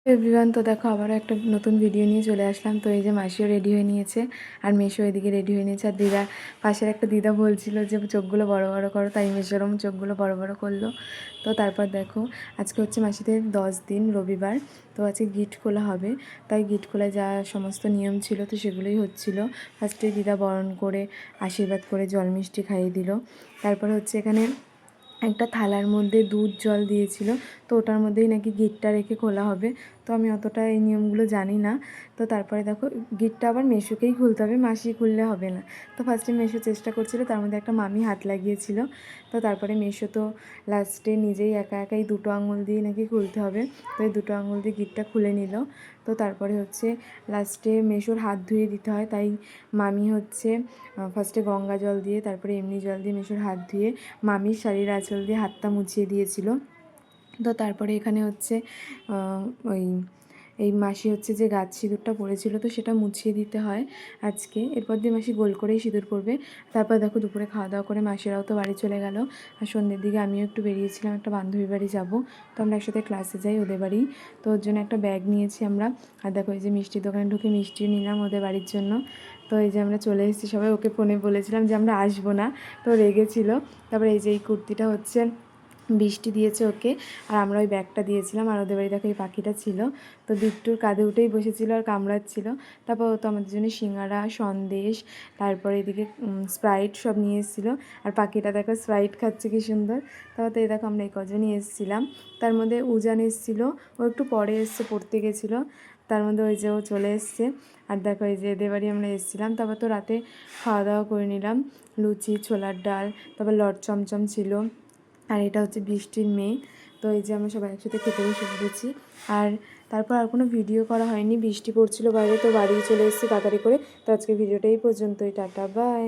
Everyone, তো দেখো আবারও একটা নতুন ভিডিও নিয়ে চলে আসলাম। তো এই যে মাসিও রেডি হয়ে নিয়েছে আর মেশো এদিকে রেডি হয়ে নিয়েছে। আর দিদা, পাশের একটা দিদা বলছিল যে চোখগুলো বড় বড় করো, তাই মেশোরম চোখগুলো বড় বড় করলো। তো তারপর দেখো আজকে হচ্ছে মাসিদের 10 দিন, রবিবার। তো আজকে গিফট খোলা হবে, তাই গিফট খোলায় যা সমস্ত নিয়ম ছিল তো সেগুলোই হচ্ছিল। ফার্স্টে দিদা বরণ করে আশীর্বাদ করে জল মিষ্টি খাইয়ে দিল। তারপর হচ্ছে এখানে একটা থালার মধ্যে দুধ জল দিয়েছিল, তো ওটার মধ্যেই নাকি গিটটা রেখে খোলা হবে। তো আমি অতটা এই নিয়মগুলো জানি না। তো তারপরে দেখো গিটটা আবার মেশোকেই খুলতে হবে, মাসি খুললে হবে না। তো ফার্স্টে মেশো চেষ্টা করছিল, তার মধ্যে একটা মামি হাত লাগিয়েছিল। তো তারপরে মেশো তো লাস্টে নিজেই একা একাই দুটো আঙুল দিয়ে নাকি খুলতে হবে। তো এই দুটো আঙুল দিয়ে গিটটা খুলে নিল। তো তারপরে হচ্ছে লাস্টে মেশোর হাত ধুয়ে দিতে হয়, তাই মামি হচ্ছে ফার্স্টে গঙ্গা জল দিয়ে তারপরে এমনি জল দিয়ে মেশোর হাত ধুয়ে মামির শাড়ির আঁচল দিয়ে হাতটা মুছিয়ে দিয়েছিল। তো তারপরে এখানে হচ্ছে ওই এই মাসি হচ্ছে যে গাছ সিঁদুরটা পড়েছিল তো সেটা মুছিয়ে দিতে হয় আজকে। এরপর দিয়ে মাসি গোল করেই সিঁদুর পরবে। তারপর দেখো দুপুরে খাওয়া দাওয়া করে মাসিরাও তো বাড়ি চলে গেল। আর সন্ধ্যের দিকে আমিও একটু বেরিয়েছিলাম, একটা বান্ধবীর বাড়ি যাব। তো আমরা একসাথে ক্লাসে যাই ওদের বাড়ি। তো ওর জন্য একটা ব্যাগ নিয়েছি আমরা। আর দেখো এই যে মিষ্টির দোকানে ঢুকে মিষ্টিও নিলাম ওদের বাড়ির জন্য। তো এই যে আমরা চলে এসেছি সবাই। ওকে ফোনে বলেছিলাম যে আমরা আসবো না, তো রেগেছিল। তারপরে এই যে এই কুর্তিটা হচ্ছে বৃষ্টি দিয়েছে ওকে, আর আমরা ওই ব্যাগটা দিয়েছিলাম। আর ওদের বাড়ি দেখো এই পাখিটা ছিল, তো বিট্টুর কাঁধে উঠেই বসেছিল আর কামড়াচ্ছিল। তারপর ও তো আমাদের জন্য সিঙ্গারা, সন্দেশ, তারপরে এদিকে স্প্রাইট সব নিয়ে এসেছিলো। আর পাখিটা দেখো স্প্রাইট খাচ্ছে কি সুন্দর। তারপর তো এই দেখো আমরা এই কজনই এসেছিলাম। তার মধ্যে উজান এসেছিলো, ও একটু পরে এসছে, পড়তে গেছিলো। তার মধ্যে ওই যে ও চলে এসছে। আর দেখো এই যে এদের বাড়ি আমরা এসেছিলাম। তারপর তো রাতে খাওয়া দাওয়া করে নিলাম, লুচি, ছোলার ডাল, তারপর লট চমচম ছিল। আর এটা হচ্ছে বৃষ্টির মেয়ে। তো এই যে আমরা সবাই একসাথে খেতে বসে পড়েছি। আর তারপর আর কোনো ভিডিও করা হয়নি, বৃষ্টি পড়ছিল বাইরে, তো বাড়ি চলে এসেছি তাড়াতাড়ি করে। তো আজকে ভিডিওটা এই পর্যন্তই, টাটা বাই।